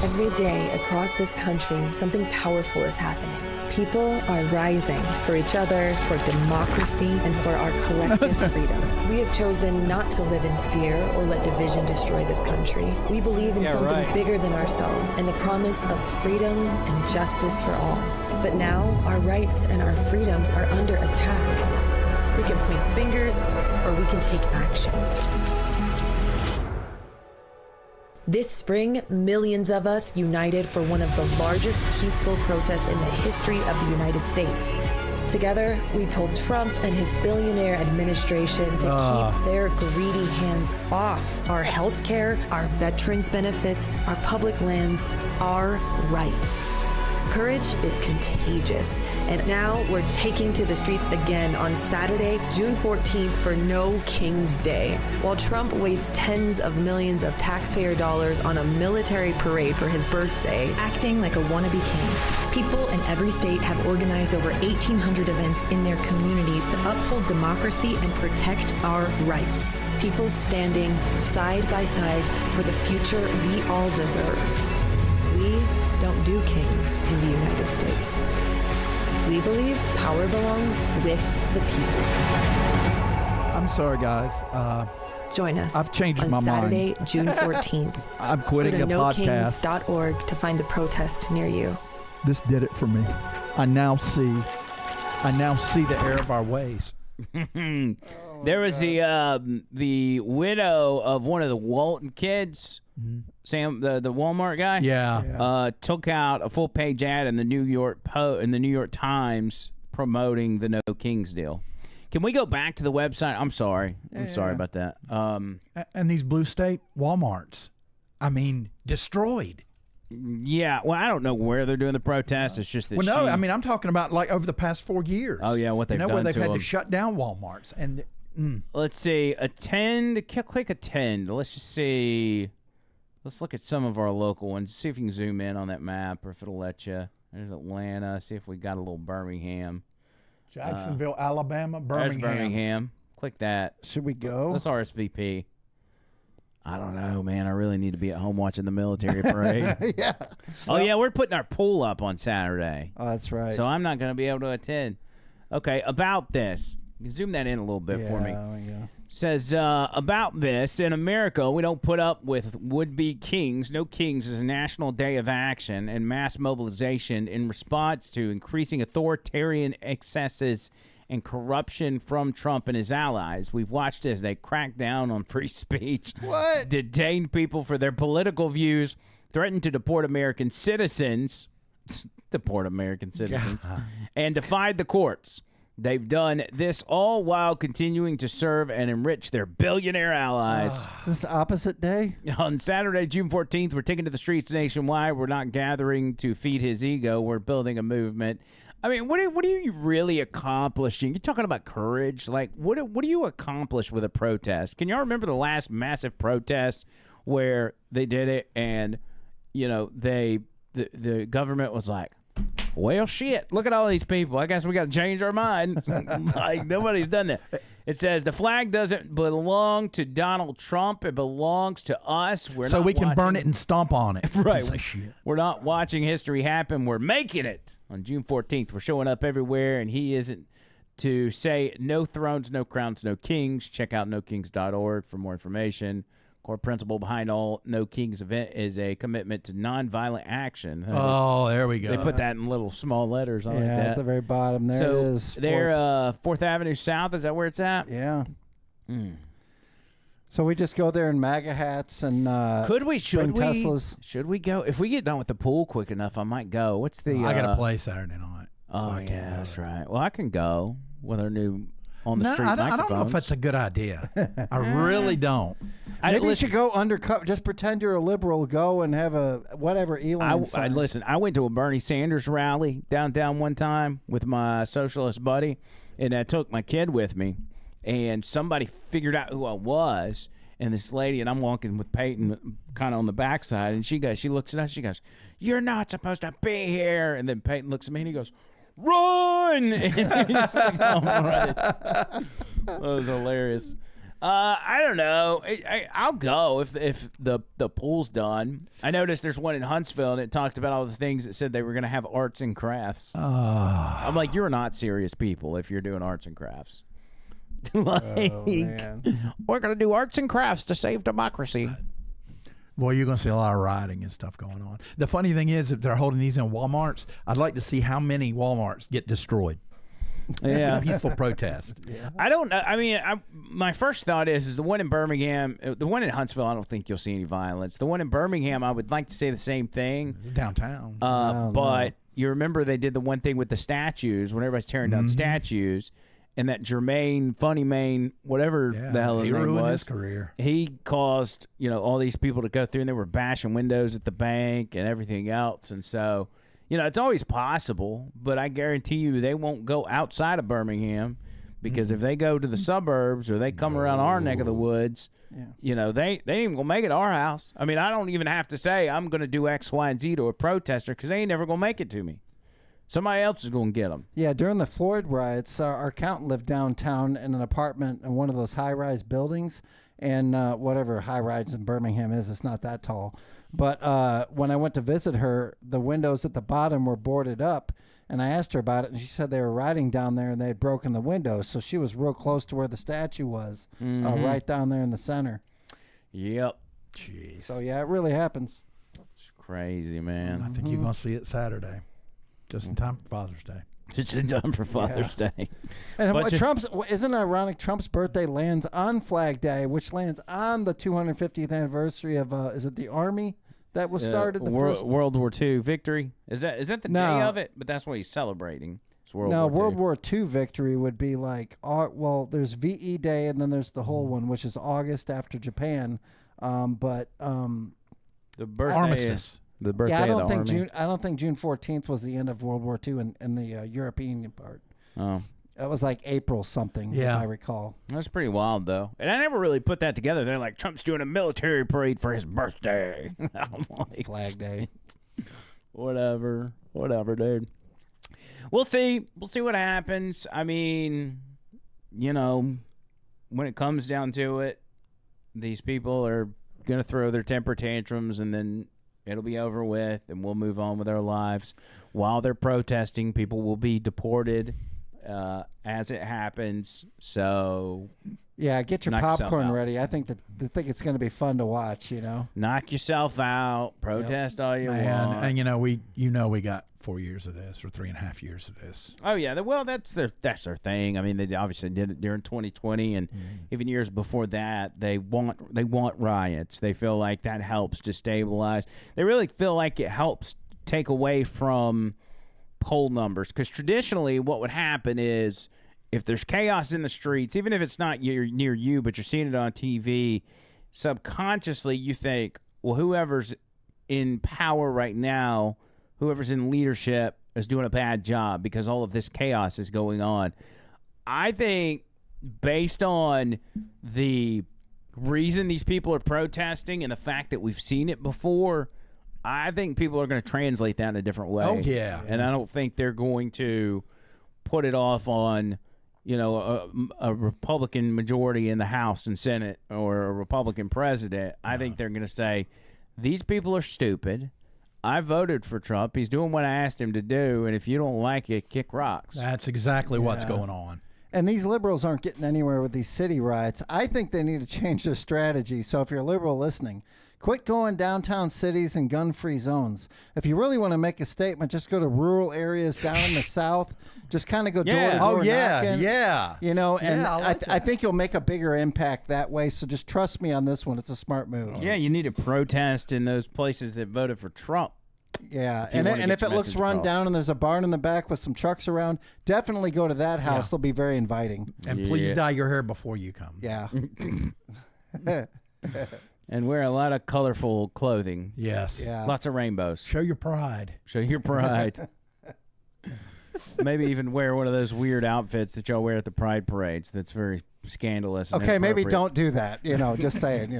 Every day across this country, something powerful is happening. People are rising for each other, for democracy, and for our collective freedom. We have chosen not to live in fear or let division destroy this country. We believe in something bigger than ourselves and the promise of freedom and justice for all. But now, our rights and our freedoms are under attack. We can point fingers or we can take action. This spring, millions of us united for one of the largest peaceful protests in the history of the United States. Together, we told Trump and his billionaire administration to keep their greedy hands off our health care, our veterans' benefits, our public lands, our rights. Courage is contagious, and now we're taking to the streets again on Saturday, June 14th for No King's Day. While Trump wastes tens of millions of taxpayer dollars on a military parade for his birthday, acting like a wannabe king, people in every state have organized over 1,800 events in their communities to uphold democracy and protect our rights. People standing side by side for the future we all deserve. We don't do kings in the United States. We believe power belongs with the people. I'm sorry, guys. Join us I've changed on my Saturday, mind. June 14th. I'm quitting Go to a podcast. nokings.org to find the protest near you. This did it for me. I now see the error of our ways. There was the widow of one of the Walton kids, Sam, the Walmart guy. Yeah. Took out a full page ad in the New York Times promoting the No Kings deal. Can we go back to the website? I'm sorry. I'm sorry about that. And these blue state Walmarts, I mean, destroyed. Yeah, well, I don't know where they're doing the protests. It's just that. Well, no, I mean, I'm talking about like over the past 4 years. Oh yeah, what they've done where they've to had them. to shut down Walmarts and. Let's see, attend. Click attend. Let's just see. Let's look at some of our local ones. See if you can zoom in on that map, or if it'll let you. There's Atlanta. See if we got a little Birmingham. Jacksonville, Alabama, Birmingham. There's Birmingham. Click that. Should we go? Let's RSVP. I don't know, man. I really need to be at home watching the military parade. Yeah. Oh, yeah, we're putting our pool up on Saturday. Oh, that's right. So I'm not going to be able to attend. Okay, about this. You can zoom that in a little bit for me. Yeah. Says, about this, in America, we don't put up with would-be kings. No Kings is a national day of action and mass mobilization in response to increasing authoritarian excesses and corruption from Trump and his allies. We've watched as they crack down on free speech, What? detain people for their political views, threatened to deport American citizens, and defied the courts. They've done this all while continuing to serve and enrich their billionaire allies. This opposite day? On Saturday, June 14th, we're taking to the streets nationwide. We're not gathering to feed his ego. We're building a movement. I mean, what are you really accomplishing? You're talking about courage. Like, what do you accomplish with a protest? Can y'all remember the last massive protest where they did it and, you know, the government was like, well, shit, look at all these people. I guess we got to change our mind. Like, nobody's done that. It says the flag doesn't belong to Donald Trump. It belongs to us. So we can burn it and stomp on it. Right. Say, shit. We're not watching history happen. We're making it. On June 14th, we're showing up everywhere, and he isn't to say no thrones, no crowns, no kings. Check out nokings.org for more information. Core principle behind all No Kings event is a commitment to nonviolent action. Oh, there we go. They put that in little small letters. I like that. At the very bottom. There so it is. They're 4th Avenue South. Is that where it's at? Yeah. So we just go there in MAGA hats and should we Teslas. Should we go? If we get done with the pool quick enough, I might go. What's the? I got to play Saturday night. Oh yeah, that's right. Well, I can go with our new on the street I microphones. don't know if that's a good idea. I really don't. Maybe you should go undercover. Just pretend you're a liberal. Go and have a whatever Elon. Listen, I went to a Bernie Sanders rally downtown one time with my socialist buddy, and I took my kid with me, and somebody figured out who I was. And this lady, and I'm walking with Peyton kind of on the backside, and she looks at us, she goes, "You're not supposed to be here." And then Peyton looks at me and he goes, "Run!" And he's like, "Oh, right." That was hilarious. I don't know. I'll go if the pool's done. I noticed there's one in Huntsville, and it talked about all the things that said they were going to have arts and crafts. I'm like, you're not serious people if you're doing arts and crafts. Like, we're going to do arts and crafts to save democracy. Boy, you're going to see a lot of rioting and stuff going on. The funny thing is, if they're holding these in Walmarts, I'd like to see how many Walmarts get destroyed. Yeah. Peaceful protest. Yeah. I don't know. I mean, my first thought is the one in Birmingham, the one in Huntsville, I don't think you'll see any violence. The one in Birmingham, I would like to say the same thing. Downtown. But you remember they did the one thing with the statues when everybody's tearing down statues. And that Jermaine, Funny Mane, whatever the hell his name was, his career. He caused, all these people to go through, and they were bashing windows at the bank and everything else. And so, it's always possible, but I guarantee you they won't go outside of Birmingham because if they go to the suburbs or they come around our neck of the woods, they ain't even going to make it to our house. I mean, I don't even have to say I'm going to do X, Y, and Z to a protester because they ain't never going to make it to me. Somebody else is going to get them. Yeah, during the Floyd riots, our accountant lived downtown in an apartment in one of those high-rise buildings, and whatever high-rise in Birmingham is, it's not that tall. But when I went to visit her, the windows at the bottom were boarded up, and I asked her about it, and she said they were riding down there, and they had broken the windows, so she was real close to where the statue was, right down there in the center. Yep. Jeez. So, yeah, it really happens. It's crazy, man. I think you're going to see it Saturday. Just in time for Father's Day. Just in time for Father's Day. And isn't it ironic Trump's birthday lands on Flag Day, which lands on the 250th anniversary of, is it the Army that was started? The first World War II victory? Is that the day of it? But that's what he's celebrating. It's World War II victory would be like, there's VE Day, and then there's the whole one, which is August after Japan. The birthday Armistice. The birthday I don't of the think Army. I don't think June 14th was the end of World War II in the European part. Oh, that was like April something, if I recall. That's pretty wild, though. And I never really put that together. They're like, Trump's doing a military parade for his birthday. I'm like, Flag Day. Whatever, dude. We'll see. We'll see what happens. I mean, when it comes down to it, these people are gonna throw their temper tantrums, and then it'll be over with, and we'll move on with our lives. While they're protesting, people will be deported as it happens. So, yeah, get your popcorn ready. I think it's going to be fun to watch. Knock yourself out. Protest all you want. And we got 4 years of this or 3.5 years of this. Oh yeah, well that's their thing. I mean, they obviously did it during 2020, and even years before that. They want riots. They feel like that helps destabilize. They really feel like it helps take away from poll numbers, because traditionally, what would happen is if there's chaos in the streets, even if it's not near you, but you're seeing it on TV, subconsciously you think, well, whoever's in power right now, whoever's in leadership is doing a bad job because all of this chaos is going on. I think based on the reason these people are protesting and the fact that we've seen it before, I think people are going to translate that in a different way. Oh, yeah. And I don't think they're going to put it off on, a Republican majority in the House and Senate or a Republican president. I think they're going to say, these people are stupid. I voted for Trump. He's doing what I asked him to do, and if you don't like it, kick rocks. That's exactly what's going on. And these liberals aren't getting anywhere with these city riots. I think they need to change their strategy. So if you're a liberal listening, quit going downtown cities and gun-free zones. If you really want to make a statement, just go to rural areas down in the South. Just kind of go door to door knocking. I think you'll make a bigger impact that way. So just trust me on this one. It's a smart move. Yeah, you need to protest in those places that voted for Trump. Yeah, and if it looks run down and there's a barn in the back with some trucks around, definitely go to that house. Yeah. They'll be very inviting. And please dye your hair before you come. Yeah. And wear a lot of colorful clothing. Yes. Yeah. Lots of rainbows. Show your pride. Show your pride. Maybe even wear one of those weird outfits that y'all wear at the pride parades. That's very scandalous. And Okay, maybe don't do that. Just saying,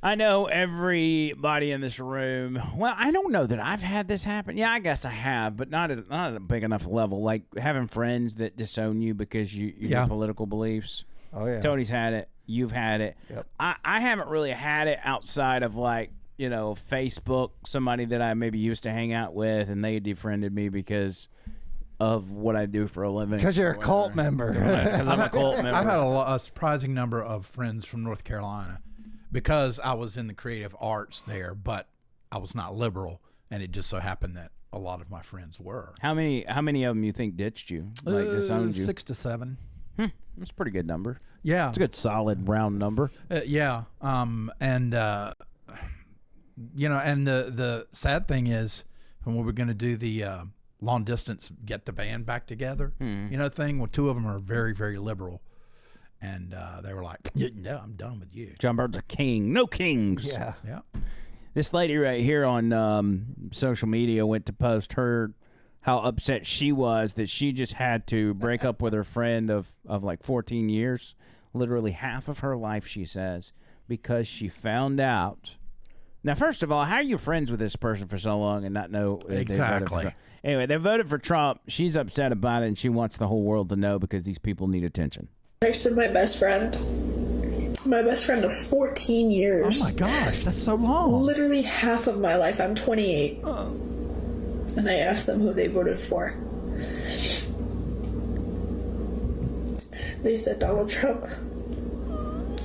I know everybody in this room. Well, I don't know that I've had this happen. Yeah, I guess I have, but not at a big enough level. Like having friends that disown you because your political beliefs. Oh, yeah. Tony's had it. You've had it. Yep. I haven't really had it outside of Facebook, somebody that I maybe used to hang out with, and they defriended me because of what I do for a living. Because you're a cult member. Because I'm a cult member. I've had a surprising number of friends from North Carolina because I was in the creative arts there, but I was not liberal, and it just so happened that a lot of my friends were. How many of them you think ditched you, disowned you? 6 to 7. That's a pretty good number. Yeah. It's a good solid round number. Yeah. And the sad thing is when we were going to do the long distance get the band back together, thing, well, 2 of them are very, very liberal. And they were like, yeah, I'm done with you. John Bird's a king. No kings. Yeah. Yeah. This lady right here on social media went to post how upset she was that she just had to break up with her friend of like 14 years, literally half of her life, she says, because she found out. Now, first of all, how are you friends with this person for so long and not know? Exactly. Anyway, they voted for Trump. She's upset about it, and she wants the whole world to know because these people need attention. Texted my best friend of 14 years. Oh my gosh, that's so long. Literally half of my life. I'm 28. Oh. And I asked them who they voted for. They said Donald Trump.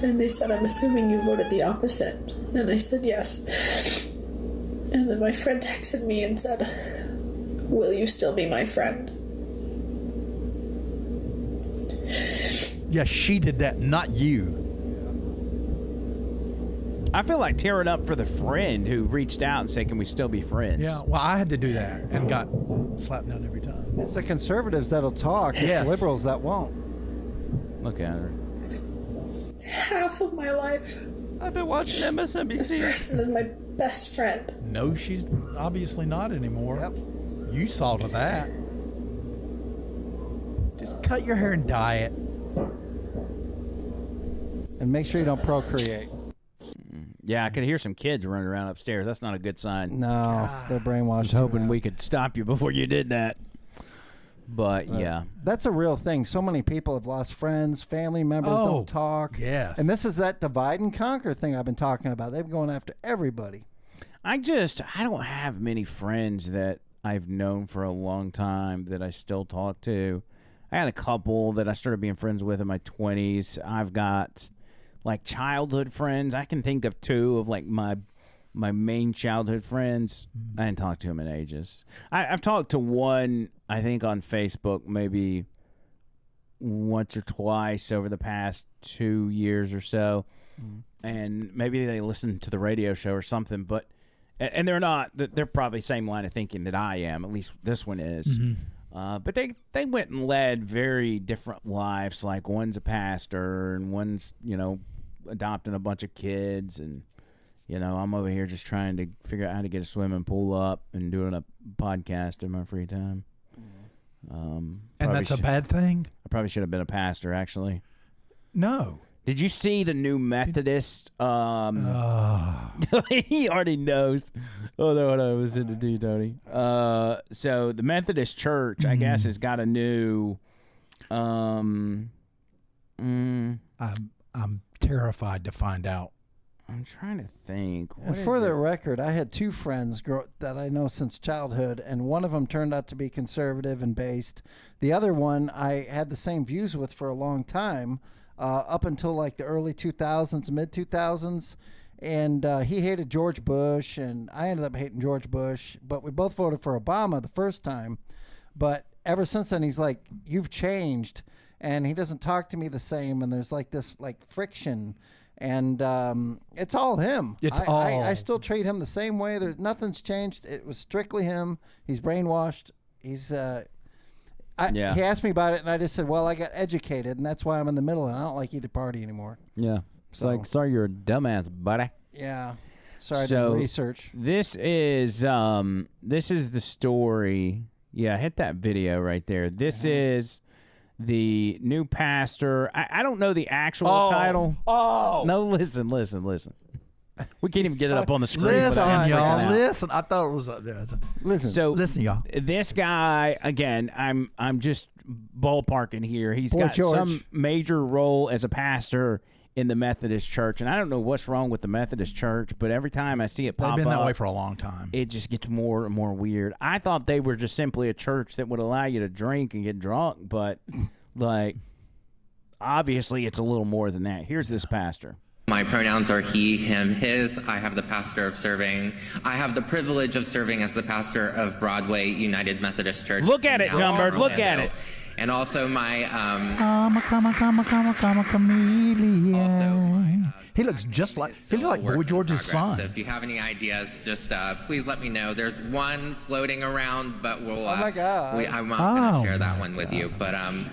And they said, I'm assuming you voted the opposite. And I said, yes. And then my friend texted me and said, will you still be my friend? Yeah, she did that, not you. I feel like tearing up for the friend who reached out and said, can we still be friends? Yeah, well, I had to do that and got slapped down every time. It's the conservatives that'll talk. It's the liberals that won't. Look at her. Half of my life. I've been watching MSNBC. This person is my best friend. No, she's obviously not anymore. Yep. You saw to that. Just cut your hair and dye it. And make sure you don't procreate. Yeah, I could hear some kids running around upstairs. That's not a good sign. No, they're brainwashed. I was hoping we could stop you before you did that. But, yeah. That's a real thing. So many people have lost friends, family members don't talk. Yes. And this is that divide and conquer thing I've been talking about. They've been going after everybody. I don't have many friends that I've known for a long time that I still talk to. I had a couple that I started being friends with in my 20s. I've got like childhood friends. I can think of 2 of like my my main childhood friends, I hadn't talked to him in ages. I've talked to one, I think, on Facebook maybe once or twice over the past 2 years or so. And maybe they listen to the radio show or something, but and they're probably same line of thinking that I am, at least this one is. But they went and led very different lives. Like one's a pastor and one's, adopting a bunch of kids, and I'm over here just trying to figure out how to get a swimming pool up and doing a podcast in my free time. And that's a bad thing? I probably should have been a pastor, actually. No. Did you see the new Methodist? He already knows. Oh, no, I was into do, Tony. So the Methodist Church, I guess, has got a new. I'm terrified to find out. I'm trying to think. And for the record, I had two friends that I know since childhood, and one of them turned out to be conservative and based. The other one I had the same views with for a long time, up until like the early 2000s, mid 2000s. And he hated George Bush, and I ended up hating George Bush. But we both voted for Obama the first time. But ever since then, he's like, "You've changed," and he doesn't talk to me the same. And there's like this friction. And it's all him. I still treat him the same way. There's nothing's changed. It was strictly him. He's brainwashed. He's He asked me about it, and I just said, well, I got educated, and that's why I'm in the middle, and I don't like either party anymore. Yeah. It's like, sorry, you're a dumbass, buddy. Yeah. Sorry, I did research. This is the story. Yeah, hit that video right there. This is the new pastor. I don't know the actual title. Oh. No, listen. We can't even get it up on the screen. Listen, y'all. Listen. I thought it was up there. Listen, y'all. This guy, again, I'm just ballparking here. He's got George. some major role as a pastor in the Methodist Church, and I don't know what's wrong with the Methodist Church, but every time I see it pop up, they've been that way for a long time. It just gets more and more weird. I thought they were just simply a church that would allow you to drink and get drunk, but obviously it's a little more than that. Here's this pastor. My pronouns are he, him, his. I have the privilege of serving as the pastor of Broadway United Methodist Church. Look at it, John Bird. Look at it. And also my I'm a chameleon. He looks just like Boy George's son. So if you have any ideas, just please let me know. There's one floating around, but we'll. Oh my God! I'm not going to share that one with you, but I'm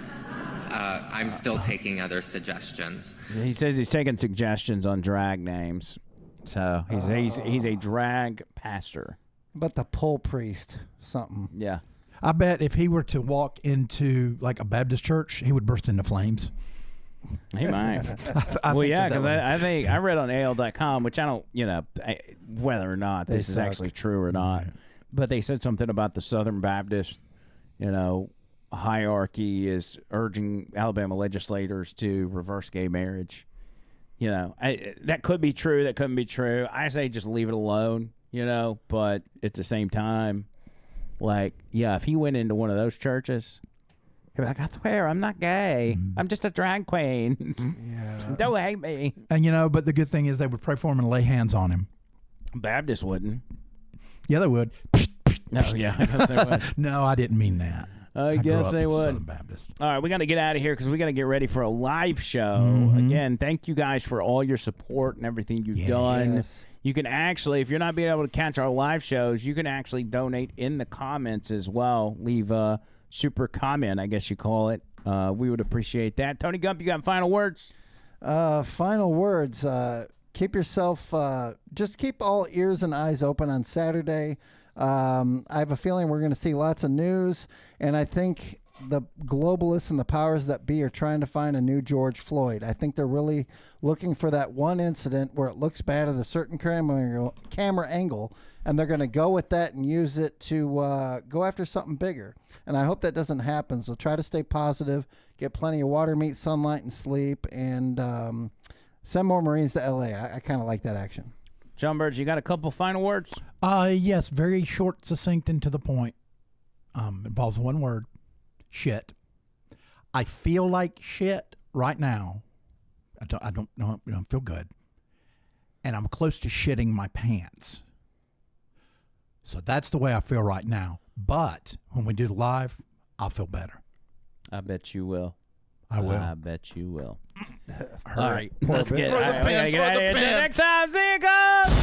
still taking other suggestions. He says he's taking suggestions on drag names, so he's a drag pastor. But the pole priest, something. Yeah. I bet if he were to walk into like a Baptist church, he would burst into flames. He might. Because I think I read on AL.com, which I don't, whether or not this is actually true or not, but they said something about the Southern Baptist, hierarchy is urging Alabama legislators to reverse gay marriage. That could be true. That couldn't be true. I say just leave it alone, but at the same time, if he went into one of those churches, he'd be like, I swear, I'm not gay. I'm just a drag queen. Don't hate me. And, but the good thing is they would pray for him and lay hands on him. Baptists wouldn't. Yeah, they would. No, yeah. I guess they would. No, I didn't mean that. I guess they would. Southern Baptist. All right, we got to get out of here because we got to get ready for a live show. Again, thank you guys for all your support and everything you've done. Yes. You can actually, if you're not being able to catch our live shows, you can actually donate in the comments as well. Leave a super comment, I guess you call it. We would appreciate that. Tony Gump, you got final words? Final words. Keep yourself, just keep all ears and eyes open on Saturday. I have a feeling we're going to see lots of news, and I think the globalists and the powers that be are trying to find a new George Floyd. I think they're really looking for that one incident where it looks bad at a certain camera angle, and they're going to go with that and use it to go after something bigger. And I hope that doesn't happen. So try to stay positive, get plenty of water, meat, sunlight, and sleep, and send more Marines to L.A. I kind of like that action. John Bird, you got a couple final words? Yes, very short, succinct, and to the point. Involves one word. Shit. I feel like shit right now. I don't feel good. and I'm close to shitting my pants. So that's the way I feel right now. But when we do the live, I'll feel better. I bet you will. I will. I bet you will. All right. Let's get Throw the pen, Get out of here. Until next time. See you guys.